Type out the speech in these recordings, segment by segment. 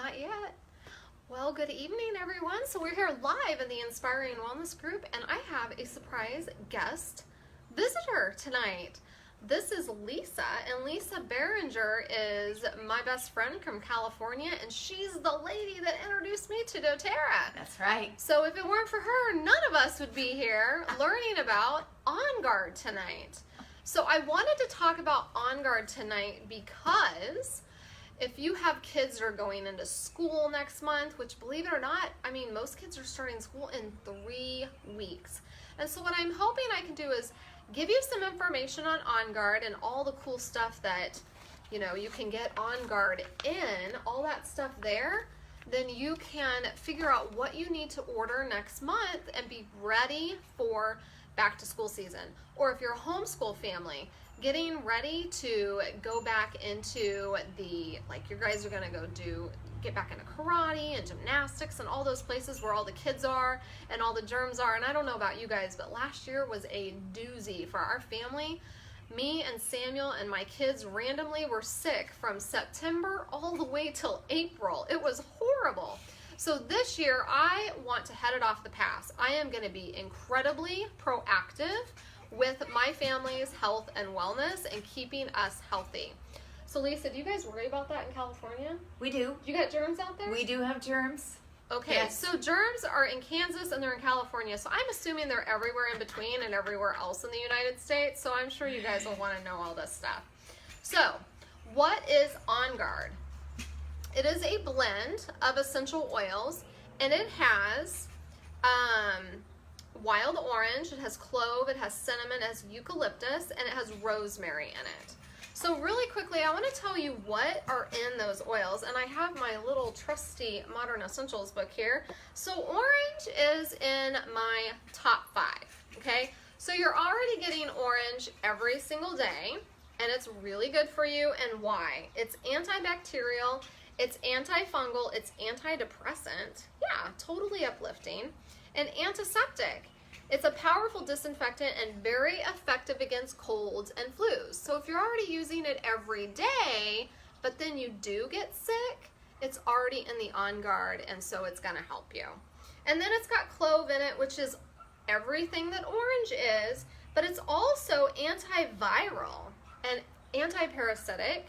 Not yet. Well, good evening, everyone. So we're here live in the Inspiring Wellness Group, and I have a surprise guest visitor tonight. This is Lisa, and Lisa Behringer is my best friend from California, and she's the lady that introduced me to doTERRA. That's right. So if it weren't for her, none of us would be here learning about On Guard tonight. So I wanted to talk about On Guard tonight because if you have kids that are going into school next month, which believe it or not, I mean, most kids are starting school in 3 weeks. And so what I'm hoping I can do is give you some information on Guard and all the cool stuff that, you know, you can get On Guard in, all that stuff there. Then you can figure out what you need to order next month and be ready for back to school season. Or if you're a homeschool family, getting ready to go back into the, like, you guys are gonna get back into karate and gymnastics and all those places where all the kids are and all the germs are. And I don't know about you guys, but last year was a doozy for our family. Me and Samuel and my kids randomly were sick from September all the way till April. It was horrible. So this year, I want to head it off the pass. I am going to be incredibly proactive with my family's health and wellness and keeping us healthy. So Lisa, do you guys worry about that in California? We do. You got germs out there? We do have germs. Okay, Yes. So germs are in Kansas and they're in California, so I'm assuming they're everywhere in between and everywhere else in the United States, so I'm sure you guys will want to know all this stuff. So, what is On Guard? It is a blend of essential oils, and it has wild orange, it has clove, it has cinnamon, it has eucalyptus, and it has rosemary in it. So really quickly, I want to tell you what are in those oils, and I have my little trusty Modern Essentials book here. So orange is in my top 5, okay? So you're already getting orange every single day, and it's really good for you, and why? It's antibacterial, it's antifungal, it's antidepressant, yeah, totally uplifting, and antiseptic. It's a powerful disinfectant and very effective against colds and flus. So if you're already using it every day, but then you do get sick, it's already in the On Guard, and so it's gonna help you. And then it's got clove in it, which is everything that orange is, but it's also antiviral and antiparasitic.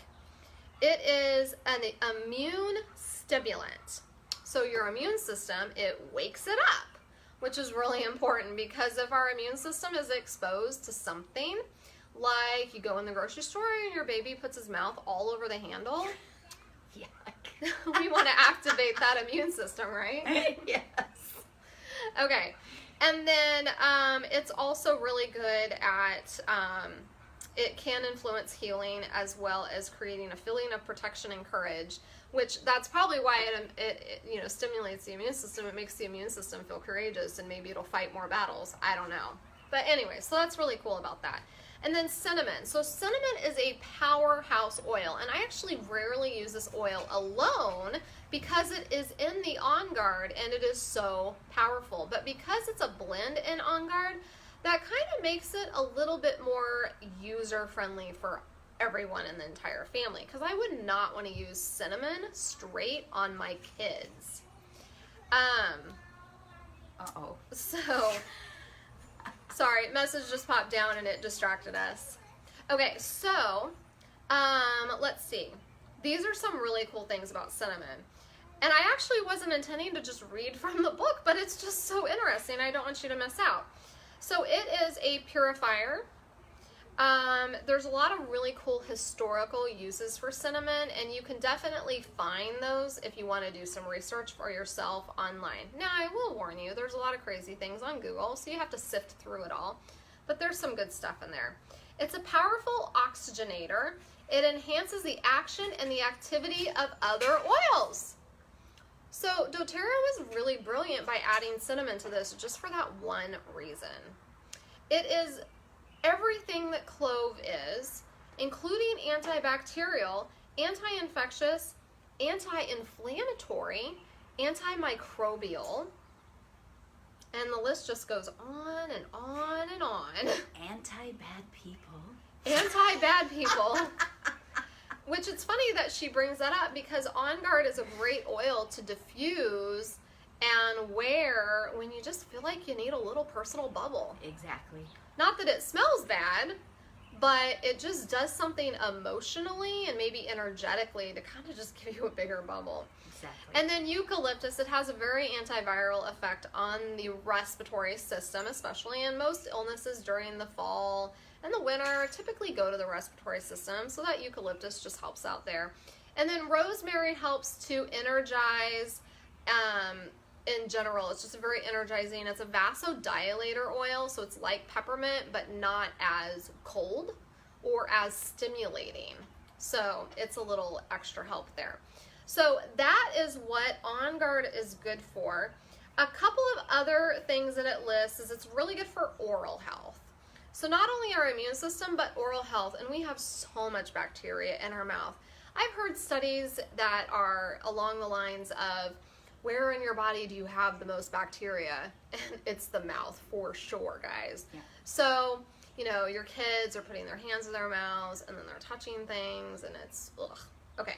It is an immune stimulant. So your immune system, it wakes it up, which is really important because if our immune system is exposed to something, like you go in the grocery store and your baby puts his mouth all over the handle, we want to activate that immune system, right? Yes. Okay, and then it's also really good at it can influence healing as well as creating a feeling of protection and courage, which that's probably why it you know, stimulates the immune system. It makes the immune system feel courageous and maybe it'll fight more battles. I don't know. But anyway, so that's really cool about that. And then cinnamon. So cinnamon is a powerhouse oil, and I actually rarely use this oil alone because it is in the On Guard and it is so powerful. But because it's a blend in On Guard, that kind of makes it a little bit more user-friendly for everyone in the entire family, because I would not want to use cinnamon straight on my kids. So, sorry, message just popped down and it distracted us. Okay, so, let's see. These are some really cool things about cinnamon. And I actually wasn't intending to just read from the book, but it's just so interesting. I don't want you to miss out. So it is a purifier. There's a lot of really cool historical uses for cinnamon, and you can definitely find those if you want to do some research for yourself online. Now, I will warn you, there's a lot of crazy things on Google, so you have to sift through it all, but there's some good stuff in there. It's a powerful oxygenator. It enhances the action and the activity of other oils. So doTERRA was really brilliant by adding cinnamon to this just for that one reason. It is everything that clove is, including antibacterial, anti-infectious, anti-inflammatory, antimicrobial, and the list just goes on and on and on. Anti-bad people. Anti-bad people. which it's funny that she brings that up because On Guard is a great oil to diffuse and wear when you just feel like you need a little personal bubble. Exactly. Not that it smells bad, but it just does something emotionally and maybe energetically to kind of just give you a bigger bubble. Exactly. And then eucalyptus, it has a very antiviral effect on the respiratory system, especially in most illnesses during the fall and the winter typically go to the respiratory system, so that eucalyptus just helps out there. And then rosemary helps to energize, in general, it's just very energizing. It's a vasodilator oil, so it's like peppermint, but not as cold or as stimulating. So it's a little extra help there. So that is what On Guard is good for. A couple of other things that it lists is it's really good for oral health. So not only our immune system, but oral health, and we have so much bacteria in our mouth. I've heard studies that are along the lines of, where in your body do you have the most bacteria? And it's the mouth for sure, guys. Yeah. So, you know, your kids are putting their hands in their mouths and then they're touching things and it's, ugh. Okay.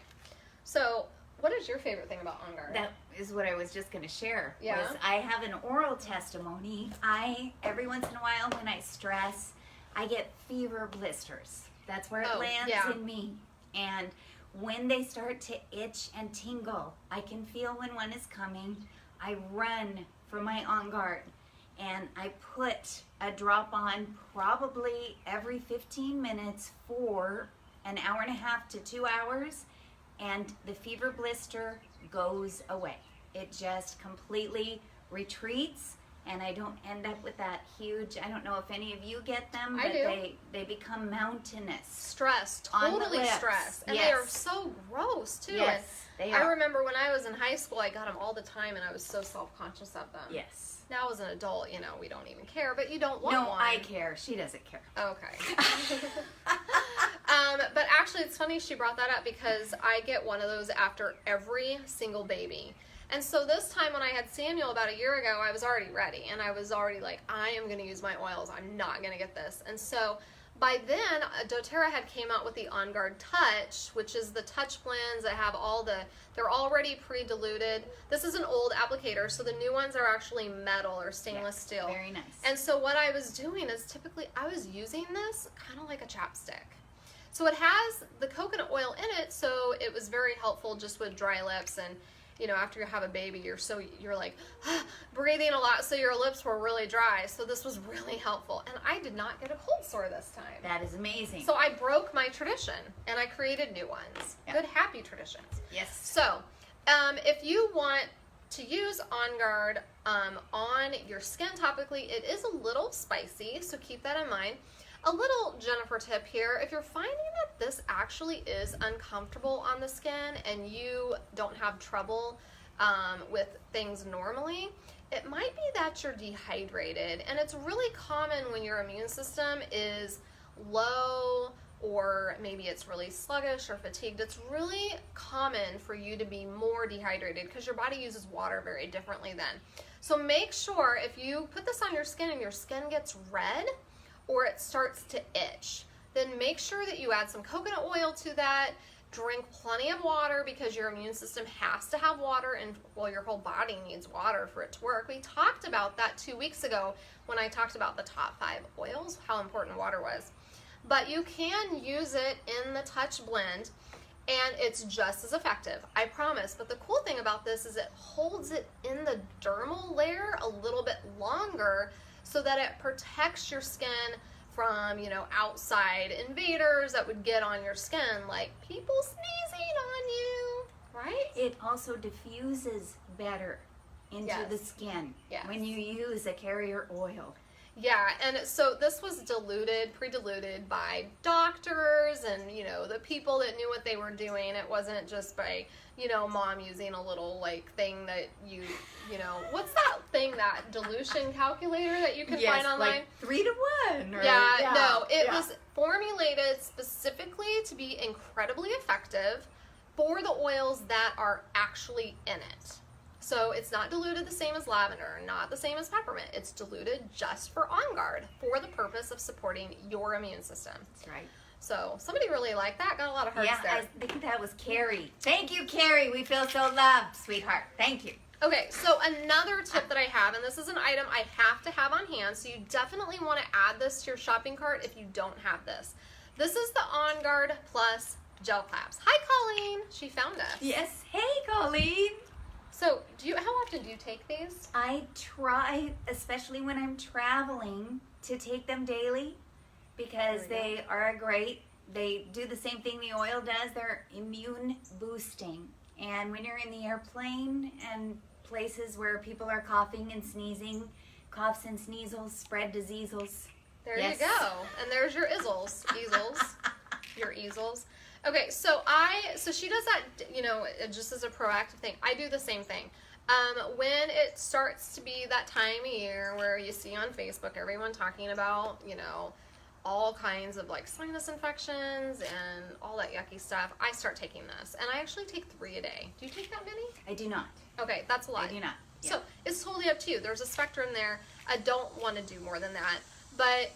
So, what is your favorite thing about On Guard? That is what I was just going to share. Yeah. Was I have an oral testimony. Every once in a while when I stress, I get fever blisters. That's where it lands in me. And when they start to itch and tingle, I can feel when one is coming. I run for my On Guard and I put a drop on probably every 15 minutes for an hour and a half to 2 hours, and the fever blister goes away. It just completely retreats, and I don't end up with that huge, I don't know if any of you get them, but they become mountainous. Stress, on the totally lips. stress. And Yes. they are so gross too. Yes, And they I are. remember when I was in high school, I got them all the time and I was so self-conscious of them. Yes. Now as an adult, you know, we don't even care, but you don't want No, one. I care. She doesn't care. Okay. But actually, it's funny she brought that up because I get one of those after every single baby. And so this time when I had Samuel about a year ago, I was already ready. And I was already like, I am going to use my oils. I'm not going to get this. And so by then, doTERRA had came out with the On Guard Touch, which is the touch blends that have they're already pre-diluted. This is an old applicator, so the new ones are actually metal or stainless steel. Very nice. And so what I was doing is typically I was using this kind of like a chapstick. So it has the coconut oil in it, so it was very helpful just with dry lips. And you know, after you have a baby, you're like breathing a lot, so your lips were really dry. So this was really helpful, and I did not get a cold sore this time. That is amazing. So I broke my tradition and I created new ones. Yeah. Good, happy traditions. Yes. So, if you want to use On Guard on your skin topically, it is a little spicy, so keep that in mind. A little Jennifer tip here, if you're finding that this actually is uncomfortable on the skin and you don't have trouble with things normally, it might be that you're dehydrated. And it's really common when your immune system is low, or maybe it's really sluggish or fatigued. It's really common for you to be more dehydrated because your body uses water very differently then. So make sure if you put this on your skin and your skin gets red or it starts to itch, then make sure that you add some coconut oil to that. Drink plenty of water because your immune system has to have water, and well, your whole body needs water for it to work. We talked about that 2 weeks ago when I talked about the top 5 oils, how important water was. But you can use it in the touch blend and it's just as effective, I promise. But the cool thing about this is it holds it in the dermal layer a little bit longer so that it protects your skin from, you know, outside invaders that would get on your skin, like people sneezing on you, right? It also diffuses better into Yes. the skin Yes. when you use a carrier oil. Yeah, and so this was pre-diluted by doctors and, you know, the people that knew what they were doing. It wasn't just by, you know, mom using a little, like, thing that you know, what's that thing, that dilution calculator that you can find online? Like 3 to 1. Or, No, it was formulated specifically to be incredibly effective for the oils that are actually in it. So it's not diluted the same as lavender, not the same as peppermint. It's diluted just for On Guard for the purpose of supporting your immune system. That's right. So somebody really liked that. Got a lot of hearts there. I think that was Carrie. Thank you, Carrie. We feel so loved, sweetheart. Thank you. Okay, so another tip that I have, and this is an item I have to have on hand, so you definitely want to add this to your shopping cart if you don't have this. This is the On Guard Plus Gel Clamps. Hi, Colleen. She found us. Yes. Hey, Colleen. So, how often do you take these? I try, especially when I'm traveling, to take them daily because they are great. They do the same thing the oil does. They're immune boosting. And when you're in the airplane and places where people are coughing and sneezing, coughs and sneezels spread diseases. There you go. And there's your easels. Your easels. Okay, so she does that, just as a proactive thing. I do the same thing. When it starts to be that time of year where you see on Facebook everyone talking about, all kinds of like sinus infections and all that yucky stuff, I start taking this. And I actually take 3 a day. Do you take that many? I do not. Okay, that's a lot. I do not. Yeah. So it's totally up to you. There's a spectrum there. I don't want to do more than that. But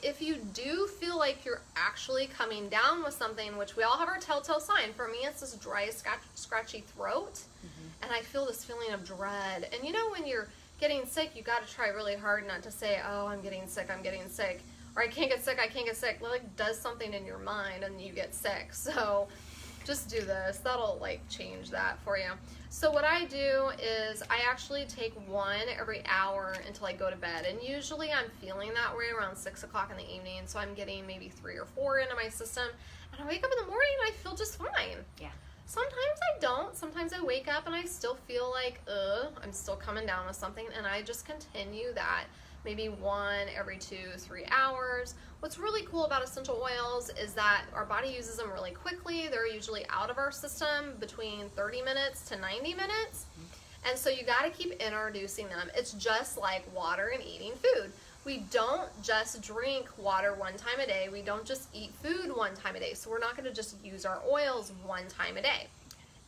if you do feel like you're actually coming down with something, which we all have our telltale sign. For me, it's this dry, scratchy throat. Mm-hmm. And I feel this feeling of dread. And when you're getting sick, you got to try really hard not to say, oh, I'm getting sick. Or I can't get sick. Well, it does something in your mind and you get sick. So just do this. That'll change that for you. So what I do is I actually take one every hour until I go to bed. And usually I'm feeling that way around 6 o'clock in the evening. So I'm getting maybe 3 or 4 into my system. And I wake up in the morning and I feel just fine. Yeah. Sometimes I don't. Sometimes I wake up and I still feel like, I'm still coming down with something. And I just continue that. Maybe one every 2-3 hours. What's really cool about essential oils is that our body uses them really quickly. They're usually out of our system between 30 minutes to 90 minutes. And so you got to keep introducing them. It's just like water and eating food. We don't just drink water one time a day. We don't just eat food one time a day. So we're not going to just use our oils one time a day.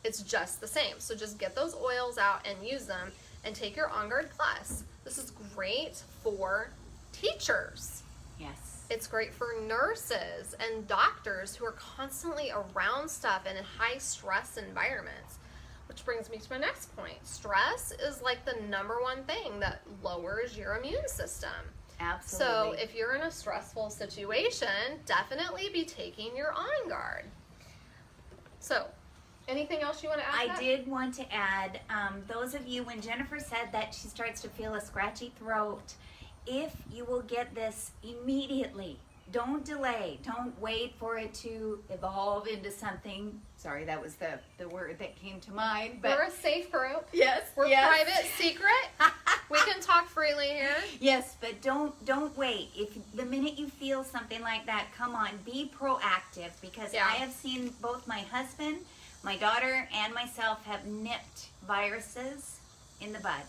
It's just the same. So just get those oils out and use them and take your On Guard Plus. This is great for teachers. Yes. It's great for nurses and doctors who are constantly around stuff and in high stress environments. Which brings me to my next point. Stress is like the number one thing that lowers your immune system. Absolutely. So if you're in a stressful situation, definitely be taking your On Guard. So, anything else you want to add? I did want to add, those of you, when Jennifer said that she starts to feel a scratchy throat, if you will get this immediately, don't delay. Don't wait for it to evolve into something. Sorry, that was the word that came to mind. But we're a safe group. Yes. We're private, secret. We can talk freely here. Yes, but don't wait. If the minute you feel something like that, come on, be proactive, because I have seen both my husband, my daughter, and myself have nipped viruses in the bud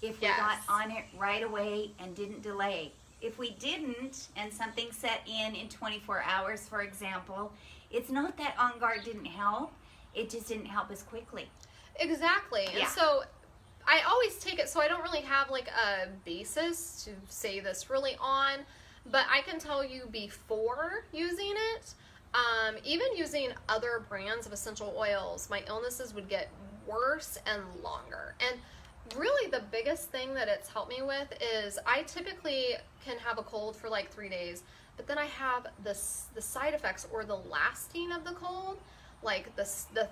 if we got on it right away and didn't delay. If we didn't, and something set in 24 hours, for example, it's not that On Guard didn't help. It just didn't help as quickly. Exactly. And so I always take it, so I don't really have like a basis to say this really on, but I can tell you before using it, even using other brands of essential oils, my illnesses would get worse and longer. And really the biggest thing that it's helped me with is I typically can have a cold for like 3 days, but then I have the side effects or the lasting of the cold, like the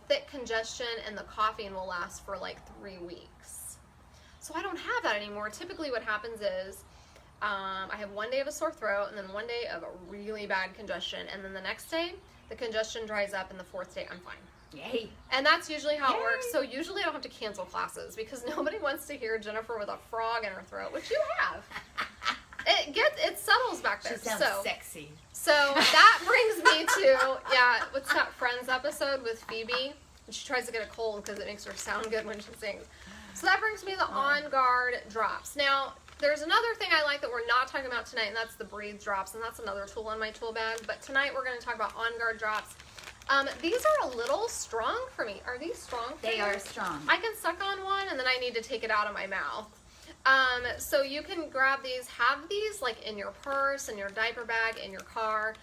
thick congestion and the coughing will last for like 3 weeks. So I don't have that anymore. Typically what happens is I have 1 day of a sore throat and then 1 day of a really bad congestion, and then the next day the congestion dries up and the 4th day I'm fine. Yay. And that's usually how it works. So usually I don't have to cancel classes because nobody wants to hear Jennifer with a frog in her throat, which you have. It settles back there. She sounds sexy. So that brings me to, what's that Friends episode with Phoebe? And she tries to get a cold because it makes her sound good when she sings. So that brings me to the On Guard drops. Now, there's another thing I like that we're not talking about tonight, and that's the Breathe drops, and that's another tool in my tool bag. But tonight we're going to talk about On Guard drops. These are a little strong for me. Are these strong for you? They are strong. I can suck on one, and then I need to take it out of my mouth. So you can grab these, have these like in your purse, in your diaper bag, in your car.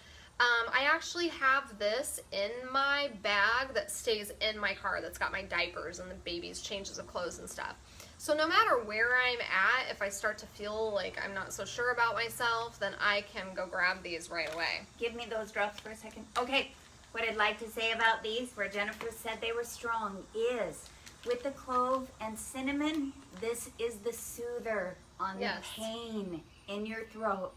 I actually have this in my bag that stays in my car that's got my diapers and the baby's changes of clothes and stuff. So no matter where I'm at, if I start to feel like I'm not so sure about myself, then I can go grab these right away. Give me those drops for a second. Okay, what I'd like to say about these, where Jennifer said they were strong, is with the clove and cinnamon, this is the soother on the pain in your throat.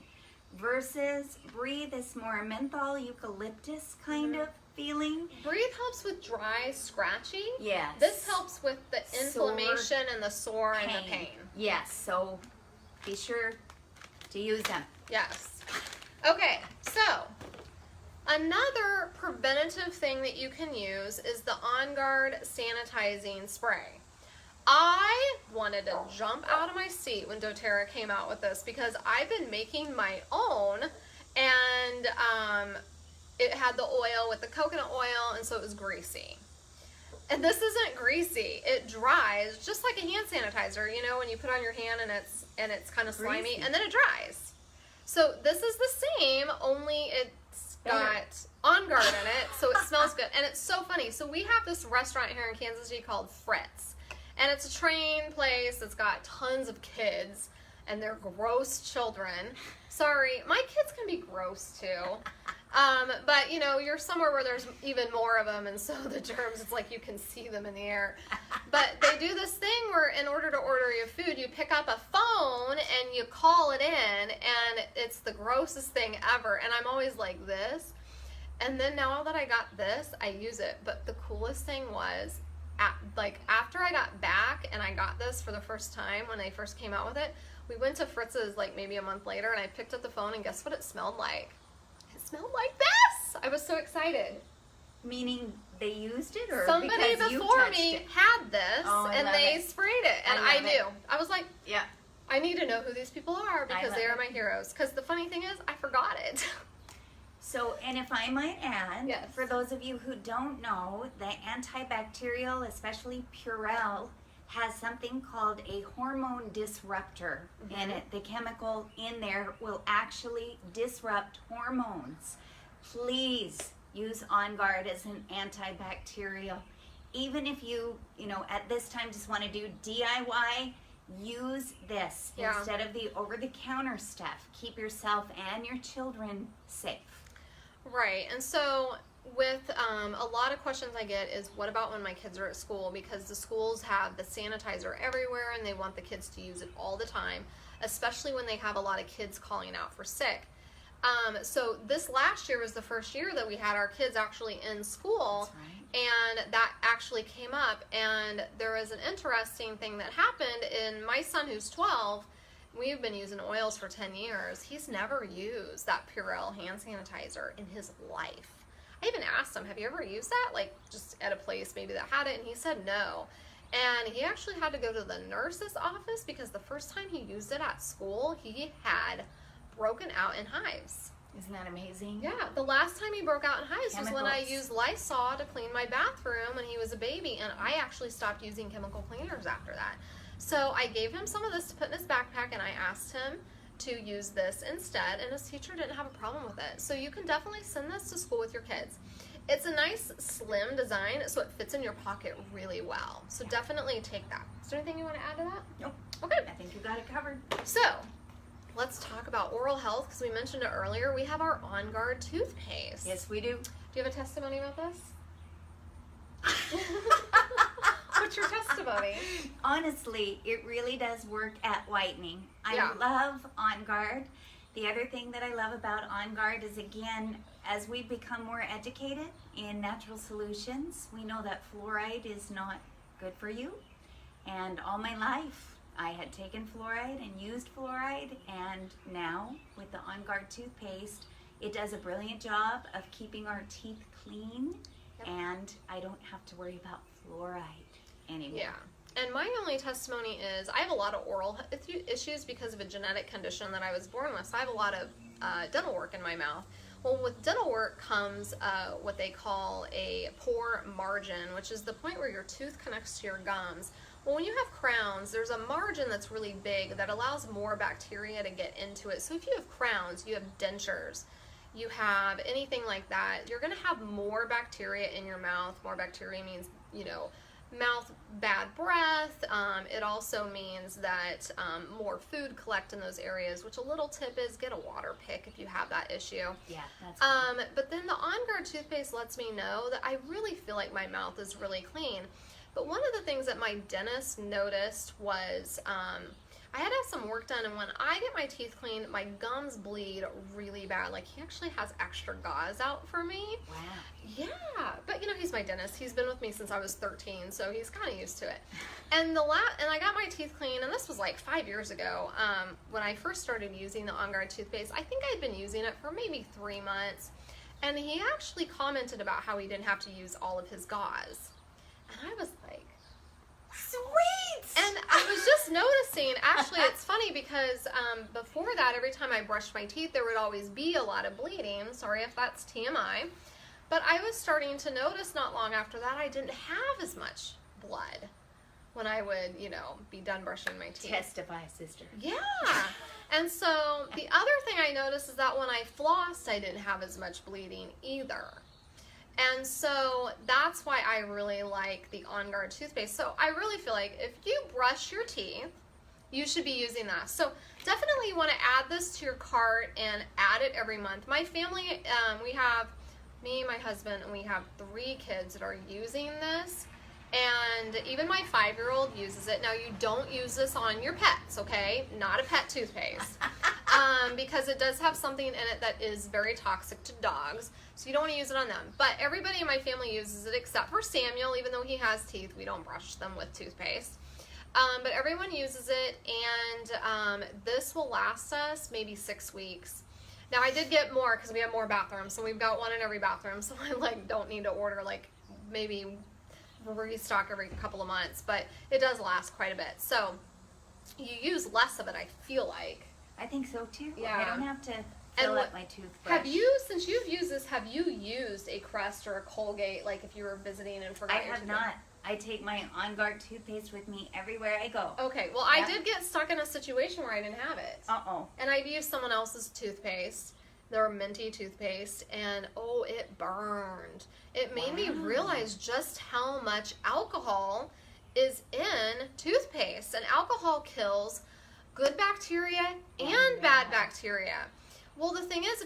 Versus Breathe is more menthol, eucalyptus kind of feeling. Breathe helps with dry, scratchy. Yes. This helps with the inflammation and the sore and the pain. Yes, so be sure to use them. Yes. Okay, so another preventative thing that you can use is the On Guard sanitizing spray. I wanted to jump out of my seat when doTERRA came out with this because I've been making my own, and it had the oil with the coconut oil, and so it was greasy. And this isn't greasy. It dries just like a hand sanitizer, you know, when you put on your hand and it's kind of slimy, greasy. And then it dries. So this is the same, only it's got On Guard in it, so it smells good. And it's so funny. So we have this restaurant here in Kansas City called Fritz. And it's a train place that's got tons of kids, and they're gross children. Sorry, my kids can be gross too. But, you know, you're somewhere where there's even more of them, and so the germs, it's like you can see them in the air. But they do this thing where in order to order your food, you pick up a phone and you call it in, and it's the grossest thing ever. And I'm always like this. And then now that I got this, I use it. But the coolest thing was, after I got back and I got this for the first time when they first came out with it, we went to Fritz's like maybe a month later, and I picked up the phone, and guess what it smelled like? It smelled like this! I was so excited. Meaning they used it, or somebody before me had this, and they sprayed it, and I knew. I was like, yeah, I need to know who these people are because they are my heroes. Because the funny thing is, I forgot it. So, and if I might add, for those of you who don't know, the antibacterial, especially Purell, has something called a hormone disruptor in it. The chemical in there will actually disrupt hormones. Please use On Guard as an antibacterial. Even if you at this time just want to do DIY, use this instead of the over-the-counter stuff. Keep yourself and your children safe. Right, and so with a lot of questions I get is, what about when my kids are at school? Because the schools have the sanitizer everywhere, and they want the kids to use it all the time, especially when they have a lot of kids calling out for sick. So this last year was the first year that we had our kids actually in school. That's right. And that actually came up, and there is an interesting thing that happened in my son, who's 12. We've been using oils for 10 years. He's never used that Purell hand sanitizer in his life. I even asked him, have you ever used that? Like, just at a place maybe that had it, and he said no. And he actually had to go to the nurse's office because the first time he used it at school, he had broken out in hives. Isn't that amazing? Yeah, the last time he broke out in hives was when I used Lysol to clean my bathroom when he was a baby, and I actually stopped using chemical cleaners after that. So I gave him some of this to put in his backpack, and I asked him to use this instead, and his teacher didn't have a problem with it. So you can definitely send this to school with your kids. It's a nice slim design, so it fits in your pocket really well. So definitely take that. Is there anything you want to add to that? Nope. Okay. I think you got it covered. So let's talk about oral health, because we mentioned it earlier. We have our On Guard toothpaste. Yes, we do. Do you have a testimony about this? What's your testimony? Honestly, it really does work at whitening. I love On Guard. The other thing that I love about On Guard is, again, as we become more educated in natural solutions, we know that fluoride is not good for you. And all my life, I had taken fluoride and used fluoride, and now with the On Guard toothpaste, it does a brilliant job of keeping our teeth clean, and I don't have to worry about fluoride anymore. Yeah. And my only testimony is I have a lot of oral issues because of a genetic condition that I was born with. So I have a lot of dental work in my mouth. Well, with dental work comes what they call a pore margin, which is the point where your tooth connects to your gums. Well, when you have crowns, there's a margin that's really big that allows more bacteria to get into it. So if you have crowns, you have dentures. you have anything like that, you're going to have more bacteria in your mouth. More bacteria means, mouth bad breath. It also means that more food collect in those areas, which a little tip is get a water pick if you have that issue. Yeah, that's good. But then the On Guard toothpaste lets me know that I really feel like my mouth is really clean. But one of the things that my dentist noticed was I had to have some work done, and when I get my teeth cleaned, my gums bleed really bad. Like, he actually has extra gauze out for me. Wow. Yeah, but he's my dentist. He's been with me since I was 13, so he's kind of used to it. And I got my teeth cleaned, and this was like 5 years ago. When I first started using the On Guard toothpaste, I think I'd been using it for maybe 3 months, and he actually commented about how he didn't have to use all of his gauze. And I was like, sweet! And I was just noticing, actually, it's funny because before that, every time I brushed my teeth, there would always be a lot of bleeding. Sorry if that's TMI. But I was starting to notice not long after that, I didn't have as much blood when I would, be done brushing my teeth. Testify, sister. Yeah. And so the other thing I noticed is that when I flossed, I didn't have as much bleeding either. And so that's why I really like the On Guard toothpaste. So I really feel like if you brush your teeth, you should be using that. So definitely you want to add this to your cart and add it every month. My family, we have me, my husband, and we have 3 kids that are using this. And even my 5-year-old uses it. Now, you don't use this on your pets, okay? Not a pet toothpaste. Because it does have something in it that is very toxic to dogs. So you don't want to use it on them. But everybody in my family uses it except for Samuel. Even though he has teeth, we don't brush them with toothpaste. But everyone uses it, and this will last us maybe 6 weeks. Now, I did get more because we have more bathrooms. So we've got one in every bathroom. So I don't need to order maybe restock every couple of months, but it does last quite a bit. So you use less of it, I feel like. I think so too. Yeah. I don't have to fill up my toothbrush. Since you've used this, have you used a Crest or a Colgate, like if you were visiting and forgot I have not. I take my On Guard toothpaste with me everywhere I go. Okay, well, I did get stuck in a situation where I didn't have it. Uh-oh. And I've used someone else's toothpaste, their minty toothpaste, and it burned. It made me realize just how much alcohol is in toothpaste. And alcohol kills good bacteria and bad bacteria. Well, the thing is,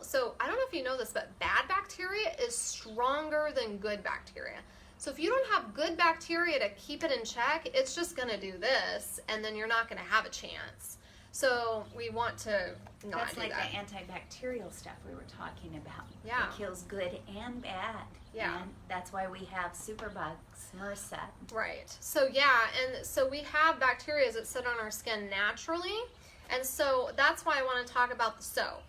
so I don't know if you know this, but bad bacteria is stronger than good bacteria. So if you don't have good bacteria to keep it in check, it's just going to do this, and then you're not going to have a chance. So we want to not That's do like that. the antibacterial stuff we were talking about. Yeah. It kills good and bad. Yeah. And that's why we have superbugs, MRSA. Right. So and so we have bacteria that sit on our skin naturally, and so that's why I want to talk about the soap.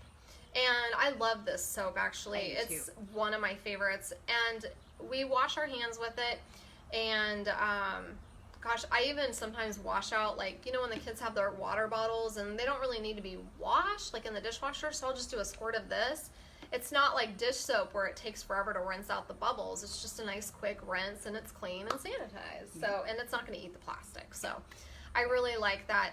And I love this soap, actually. It's one of my favorites, and we wash our hands with it, and gosh, I even sometimes wash out, when the kids have their water bottles and they don't really need to be washed, in the dishwasher, so I'll just do a squirt of this. It's not like dish soap where it takes forever to rinse out the bubbles. It's just a nice quick rinse, and it's clean and sanitized. So, and it's not going to eat the plastic. So I really like that.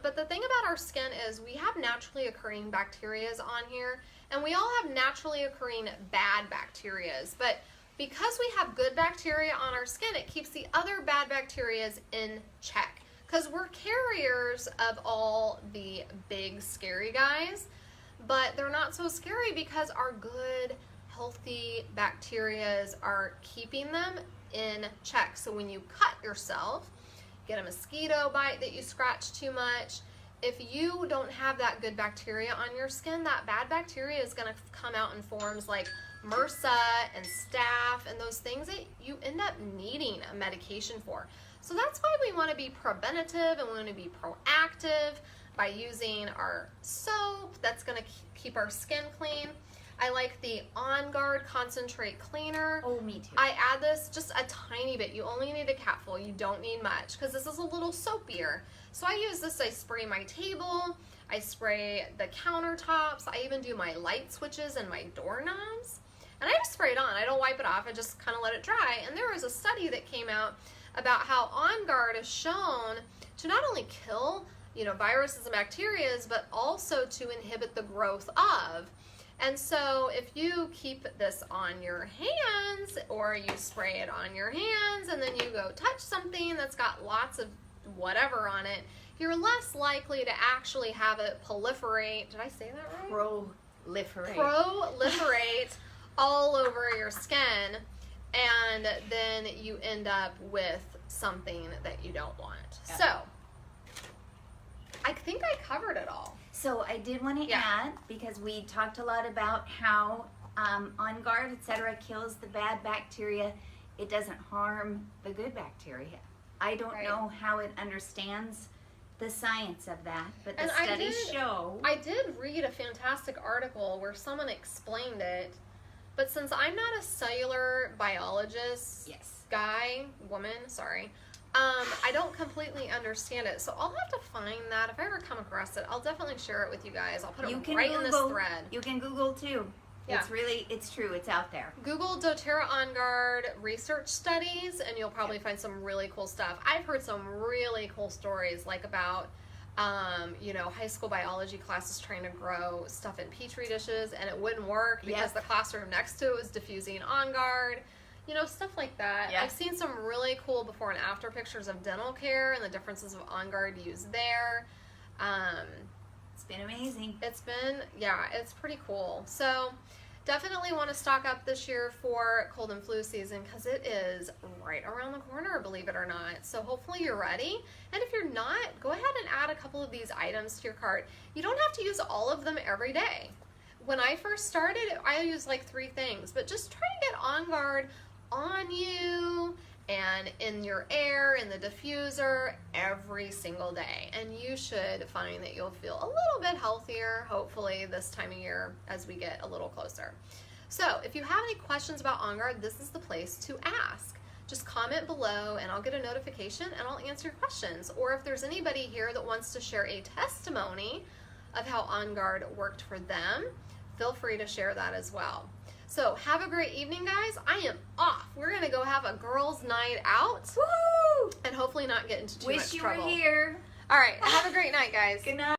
But the thing about our skin is we have naturally occurring bacterias on here, and we all have naturally occurring bad bacterias. But because we have good bacteria on our skin, it keeps the other bad bacterias in check. Because we're carriers of all the big, scary guys, but they're not so scary because our good, healthy bacterias are keeping them in check. So when you cut yourself, get a mosquito bite that you scratch too much, if you don't have that good bacteria on your skin, that bad bacteria is going to come out in forms like MRSA and staph and those things that you end up needing a medication for. So that's why we want to be preventative, and we want to be proactive by using our soap that's going to keep our skin clean. I like the On Guard Concentrate Cleaner. Oh, me too. I add this just a tiny bit. You only need a capful. You don't need much because this is a little soapier. So I use this. I spray my table. I spray the countertops. I even do my light switches and my doorknobs. And I just spray it on. I don't wipe it off. I just kind of let it dry. And there was a study that came out about how On Guard is shown to not only kill, viruses and bacteria, but also to inhibit the growth of. And so if you keep this on your hands or you spray it on your hands and then you go touch something that's got lots of whatever on it, you're less likely to actually have it proliferate. Did I say that right? Proliferate all over your skin, and then you end up with something that you don't want. Yeah. So I think I covered it all. So I did want to add, because we talked a lot about how On Guard, etc., kills the bad bacteria. It doesn't harm the good bacteria. I don't know how it understands the science of that, but the studies show. I did read a fantastic article where someone explained it, but since I'm not a cellular biologist woman, I don't completely understand it, so I'll have to find that. If I ever come across it, I'll definitely share it with you guys. I'll put it right in this thread. You can Google too. Yeah. It's true. It's out there. Google doTERRA On Guard research studies, and you'll probably find some really cool stuff. I've heard some really cool stories, like about, high school biology classes trying to grow stuff in petri dishes, and it wouldn't work because the classroom next to it was diffusing On Guard. Stuff like that. I've seen some really cool before and after pictures of dental care and the differences of On Guard used there. It's been amazing. It's pretty cool. So definitely want to stock up this year for cold and flu season, because it is right around the corner, believe it or not. So hopefully you're ready. And if you're not, go ahead and add a couple of these items to your cart. You don't have to use all of them every day. When I first started, I used like 3 things, but just try to get On Guard on you and in your air, in the diffuser, every single day. And you should find that you'll feel a little bit healthier, hopefully, this time of year as we get a little closer. So if you have any questions about On Guard, this is the place to ask. Just comment below and I'll get a notification and I'll answer your questions. Or if there's anybody here that wants to share a testimony of how On Guard worked for them, feel free to share that as well. So have a great evening, guys. I am off. We're going to go have a girls' night out. Woo! And hopefully not get into too much trouble. Wish you were here. All right. Have a great night, guys. Good night.